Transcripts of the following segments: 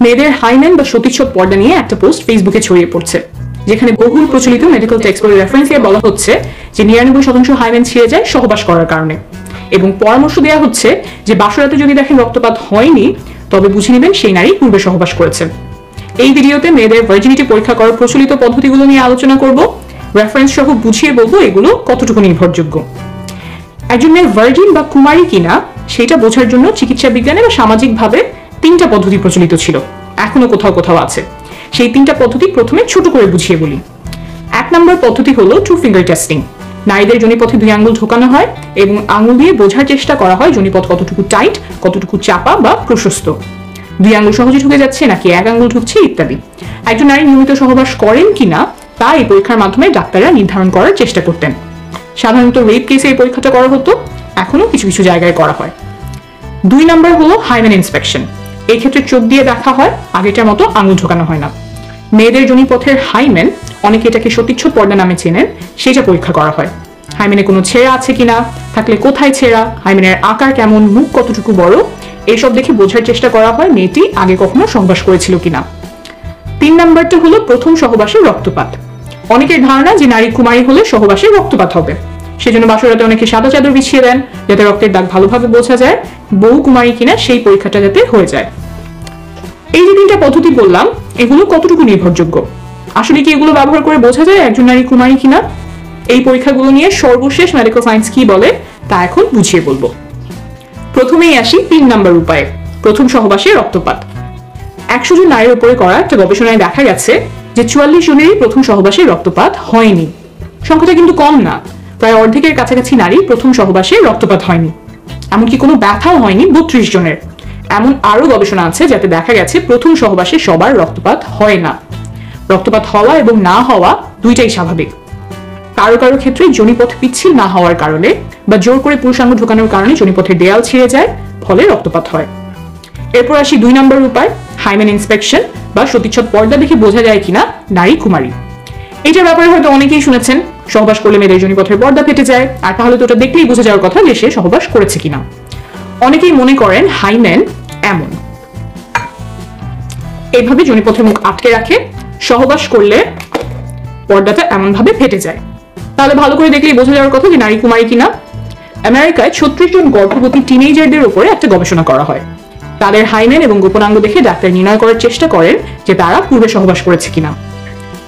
মেয়েদের হাইমেন বা সতীচ্ছদ পর্দা নিয়ে একটা পোস্ট ফেসবুকে ছড়িয়ে পড়ছে, যেখানে বহুল প্রচলিত মেডিকেল টেক্সট বইয়ের রেফারেন্স দিয়ে বলা হচ্ছে যে 99% হাইমেন ছিঁড়ে যায় সহবাস করার কারণে, এবং পরামর্শ দেওয়া হচ্ছে যে বাসরাতে যদি দেখেন রক্তপাত হয়নি তবে বুঝে নেবেন সেই নারী পূর্বে সহবাস করেছেন। এই ভিডিওতে মেয়েদের ভার্জিনিটি পরীক্ষা করার প্রচলিত পদ্ধতিগুলো নিয়ে আলোচনা করব, রেফারেন্স সহ বুঝিয়ে বলবো এগুলো কতটুকু নির্ভরযোগ্য। একজন মেয়ে ভার্জিন বা কুমারী কিনা সেটা বোঝার জন্য চিকিৎসা বিজ্ঞানে বা সামাজিকভাবে 3টা পদ্ধতি প্রচলিত ছিল, এখনো কোথাও কোথাও আছে। সেই 3টা পদ্ধতি প্রথমে ছোট করে বুঝিয়ে বলি। 1 নম্বর পদ্ধতি হলো 2 ফিঙ্গার টেস্টিং। নারীদের যোনিপথে 2 আঙ্গুল ঢোকানো হয় এবং আঙ্গুল দিয়ে বোঝার চেষ্টা করা হয় যোনিপথ কতটুকু টাইট, কতটুকু চাপা বা প্রশস্ত, 2 আঙ্গুল সহজে ঢুকে যাচ্ছে নাকি 1 আঙ্গুল ঢুকছে ইত্যাদি। একজন নারী নিয়মিত সহবাস করেন কিনা তা এই পরীক্ষার মাধ্যমে ডাক্তাররা নির্ধারণ করার চেষ্টা করতেন। সাধারণত রেপ কেসে এই পরীক্ষাটা করা হতো, এখনো কিছু কিছু জায়গায় করা হয়। 2 নম্বর হলো হাইমেন ইন্সপেকশন। এই ক্ষেত্রে চোখ দিয়ে দেখা হয়, আগেটার মতো আঙুল ঢোকানো হয় না। মেয়েদের যোনিপথের হাইমেন, অনেকে এটাকে সতীচ্ছদ পর্দা নামে চেনেন, সেটা পরীক্ষা করা হয়। হাইমেনে কোনো ছেঁড়া আছে কিনা, থাকলে কোথায় ছেঁড়া, হাইমেনের আকার কেমন, মুখ কতটুকু বড়, এইসব দেখে বোঝার চেষ্টা করা হয় মেয়েটি আগে কখনো সহবাস করেছিল কিনা। 3 নম্বরটা হলো প্রথম সহবাসের রক্তপাত। অনেকের ধারণা যে নারী কুমারী হলে সহবাসে রক্তপাত হবে, সেজন্য বাসরাতে অনেকে সাদা চাদর বিছিয়ে দেন যাতে রক্তের দাগ ভালোভাবে বোঝা যায় বউ কুমারী কিনা সেই পরীক্ষাটা যাতে হয়ে যায়। এই যে 3টা পদ্ধতি বললাম, এগুলো কতটুকু নির্ভরযোগ্য? আসলে কি এগুলো ব্যবহার করে বোঝা যায় একজন নারী কুমারী কিনা? এই পরীক্ষাগুলো নিয়ে সর্বশেষ মেডিকেল সায়েন্স কি বলে তা এখন বুঝিয়ে বলবো। প্রথমেই আসি 3 নম্বর উপায়ে, প্রথম সহবাসে রক্তপাত। 100 জন নারীর উপরে করা একটা গবেষণায় দেখা গেছে যে 44 জনেরই প্রথম সহবাসে রক্তপাত হয়নি। সংখ্যাটা কিন্তু কম না, প্রায় অর্ধেকের কাছাকাছি নারী প্রথম সহবাসে রক্তপাত হয়নি। এমনকি কোনো ব্যথাও হয়নি 32 জনের। এমন আরো গবেষণা আছে যাতে দেখা গেছে প্রথম সহবাসে সবার রক্তপাত হয় না। রক্তপাত হওয়া এবং না হওয়া দুইটাই স্বাভাবিক। কারো কারো ক্ষেত্রে যোনিপথ পিচ্ছিল না হওয়ার কারণে বা জোর করে পুরুষাঙ্গ ঢোকানোর কারণে যোনিপথের দেয়াল ছিঁড়ে যায়, ফলে রক্তপাত হয়। এরপর আসি 2 নম্বর উপায়, হাইমেন ইন্সপেকশন বা সতীচ্ছদ পর্দা দেখে বোঝা যায় কিনা নারী কুমারী। এইটার ব্যাপারে হয়তো অনেকেই শুনেছেন, সহবাস করলে মেয়েদের যোনিপথের পর্দা ফেটে যায়, আর তাহলে তো ওটা দেখলেই বোঝা যাওয়ার কথা যে সে সহবাস করেছে কিনা। অনেকেই মনে করেন হাইমেন এমন, এইভাবে যোনিপথের মুখ আটকে রাখে, সহবাস করলে পর্দাটা এমন ভাবে ফেটে যায়, তাহলে ভালো করে দেখলেই বোঝা যাওয়ার কথা যে নারী কুমারী কিনা। আমেরিকায় 36 জন গর্ভবতী টিনেজারদের উপরে একটা গবেষণা করা হয়। তাদের হাইমেন এবং গোপনাঙ্গ দেখে ডাক্তার নির্ণয় করার চেষ্টা করেন যে তারা পূর্বে সহবাস করেছে কিনা।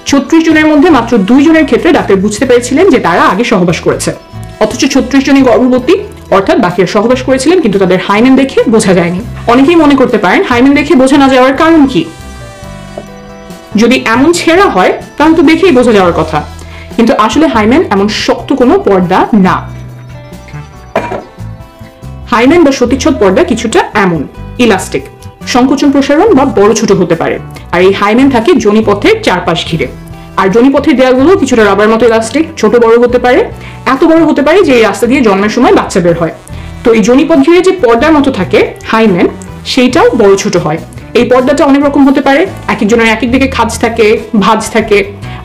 36 জনের মধ্যে মাত্র 2 জনের ক্ষেত্রে ডাক্তার বুঝতে পেরেছিলেন যে তারা আগে সহবাস করেছে, অথচ 36 জনই গর্ভবতী, অর্থাৎ বাকিরা সহবাস করেছিলেন কিন্তু তাদের হাইমেন দেখে বোঝা যায়নি। অনেকেই মনে করতে পারেন হাইমেন দেখে বোঝা না যাওয়ার কারণ কি? যদি এমন ছেঁড়া হয় তাহলে তো দেখেই বোঝা যাওয়ার কথা, কিন্তু আসলে হাইমেন এমন শক্ত কোনো পর্দা না। হাইমেন বা সতীচ্ছদ পর্দা কিছুটা এমন ইলাস্টিক, সংকোচন প্রসারণ বা বড় ছোট হতে পারে, আর এই হাইমেন থাকে যোনিপথের চারপাশ ঘিরে। আর যোনিপথের দেয়ালগুলো কিছুটা রাবার মতো ইলাস্টিক, ছোট বড় হতে পারে, এত বড় হতে পারে যে এই রাস্তা দিয়ে জন্মের সময় বাচ্চা বের হয়। তো এই যোনিপথ ঘিরে যে পর্দার মতো থাকে হাইমেন, সেইটাও বড় ছোট হয়। এই পর্দাটা অনেক রকম হতে পারে, এক একজনের এক এক দিকে খাঁজ থাকে, ভাঁজ থাকে।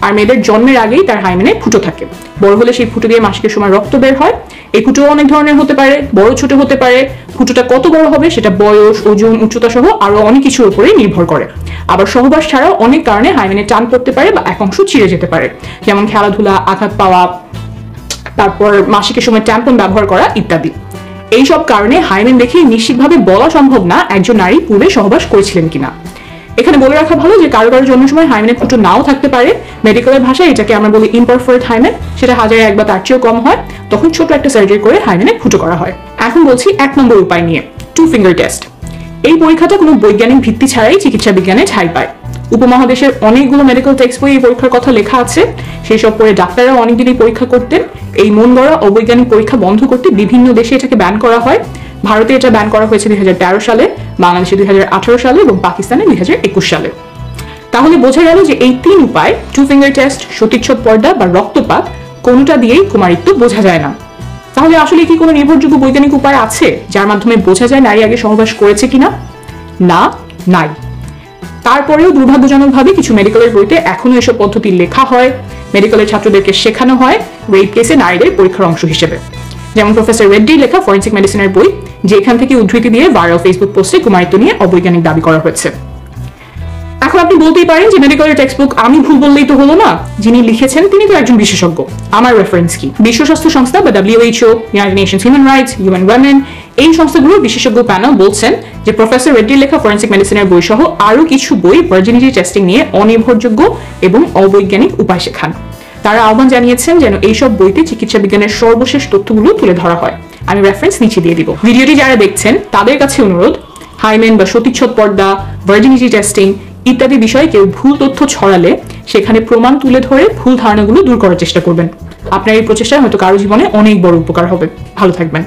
আর মেয়েদের জন্মের আগেই তার হাইমেনে ফুটো থাকে, বড় হলে সেই ফুটো দিয়ে মাসিকের সময় রক্ত বের হয়। এই ফুটো অনেক ধরনের হতে পারে, বড় ছোট হতে পারে। ফুটোটা কত বড় হবে সেটা বয়স, ওজন, উচ্চতা সহ আরো অনেক কিছুর উপরে নির্ভর করে। আবার সহবাস ছাড়াও অনেক কারণে হাইমেনে টান পড়তে পারে বা এক অংশ ছিঁড়ে যেতে পারে, যেমন খেলাধুলা, আঘাত পাওয়া, তারপর মাসিকের সময় ট্যাম্পন ব্যবহার করা ইত্যাদি। এইসব কারণে হাইমেন দেখে নিশ্চিতভাবে বলা সম্ভব না একজন নারী পূর্বে সহবাস করেছিলেন কিনা। এখানে বলে রাখা ভালো যে কারো কারো জন্মের সময় হাইমেনে ফুটো নাও থাকতে পারে। মেডিকেলের ভাষায় এটাকে আমরা বলি ইমপারফেক্ট হাইমেন, সেটা 1001 বা তার চেয়েও কম হয়, তখন ছোট একটা সার্জারি করে হাইমেনে ফুটো করা হয়। এখন বলছি 1 নম্বর উপায় নিয়ে, 2 ফিঙ্গার টেস্ট। এই পরীক্ষাটা কোনো বৈজ্ঞানিক ভিত্তি ছাড়াই চিকিৎসা বিজ্ঞানে ঠাঁই পায়। উপমহাদেশের অনেকগুলো মেডিকেল টেক্সট বই এই পরীক্ষার কথা লেখা আছে, সেই সব পড়ে ডাক্তাররা অনেকদিন এই পরীক্ষা করতেন। এই মন গড়া অবৈজ্ঞানিক পরীক্ষা বন্ধ করতে বিভিন্ন দেশে এটাকে ব্যান করা হয়। ভারতে এটা ব্যান করা হয়েছে 2013 সালে, বাংলাদেশে 2018 সালে এবং পাকিস্তানে 2021 সালে। তাহলে বোঝা গেল যে এই 3 উপায়, 2 ফিঙ্গার টেস্ট, সতীচ্ছদ পর্দা বা রক্তপাত, কোনোটা দিয়েই কুমারিত্ব বোঝা যায় না। তাহলে আসলে কি কোনো নির্ভরযোগ্য বৈজ্ঞানিক উপায় আছে যার মাধ্যমে বোঝা যায় নারী আগে সহবাস করেছে কিনা? না, নাই। তারপরেও দুর্ভাগ্যজনকভাবে কিছু মেডিকেলের বইতে এখনো এসব পদ্ধতি লেখা হয়, মেডিকেলের ছাত্রদেরকে শেখানো হয় রেপ কেসে নারীদের পরীক্ষার অংশ হিসেবে। যেমন প্রফেসর রেড্ডির লেখা ফরেন্সিক মেডিসিনের বই, যেখান থেকে উদ্ধৃতি দিয়ে ভাইরাল ফেসবুক পোস্টে কুমারিত্ব নিয়ে অবৈজ্ঞানিক দাবি করা হয়েছে। এখন আপনি বলতেই পারেন যে মেডিকেলের টেক্সট বুক আমি ভুল বললেই তো হলো না, যিনি লিখেছেন তিনি তো একজন বিশেষজ্ঞ, আমার রেফারেন্স কি? বিশ্ব স্বাস্থ্য সংস্থা বা WHO, United Nations human rights, UN women, এই সংস্থাগুলোর বিশেষজ্ঞ প্যানেল বলছেন যে প্রফেসর রেড্ডির লেখা ফরেন্সিক মেডিসিনের বই সহ আরো কিছু বই ভার্জিনিটি টেস্টিং নিয়ে অনির্ভরযোগ্য এবং অবৈজ্ঞানিক উপায় শেখান। তারা আহ্বান জানিয়েছেন যেন এইসব বইতে চিকিৎসা বিজ্ঞানের সর্বশেষ তথ্যগুলো তুলে ধরা হয়। আমি রেফারেন্স নিচে দিয়ে দিব। ভিডিওটি যারা দেখছেন তাদের কাছে অনুরোধ, হাইমেন বা সতীচ্ছদ পর্দা, ভার্জিনিটি টেস্টিং ইত্যাদি বিষয়ে কেউ ভুল তথ্য ছড়ালে সেখানে প্রমাণ তুলে ধরে ভুল ধারণাগুলো দূর করার চেষ্টা করবেন। আপনার এই প্রচেষ্টায় হয়তো কারো জীবনে অনেক বড় উপকার হবে। ভালো থাকবেন।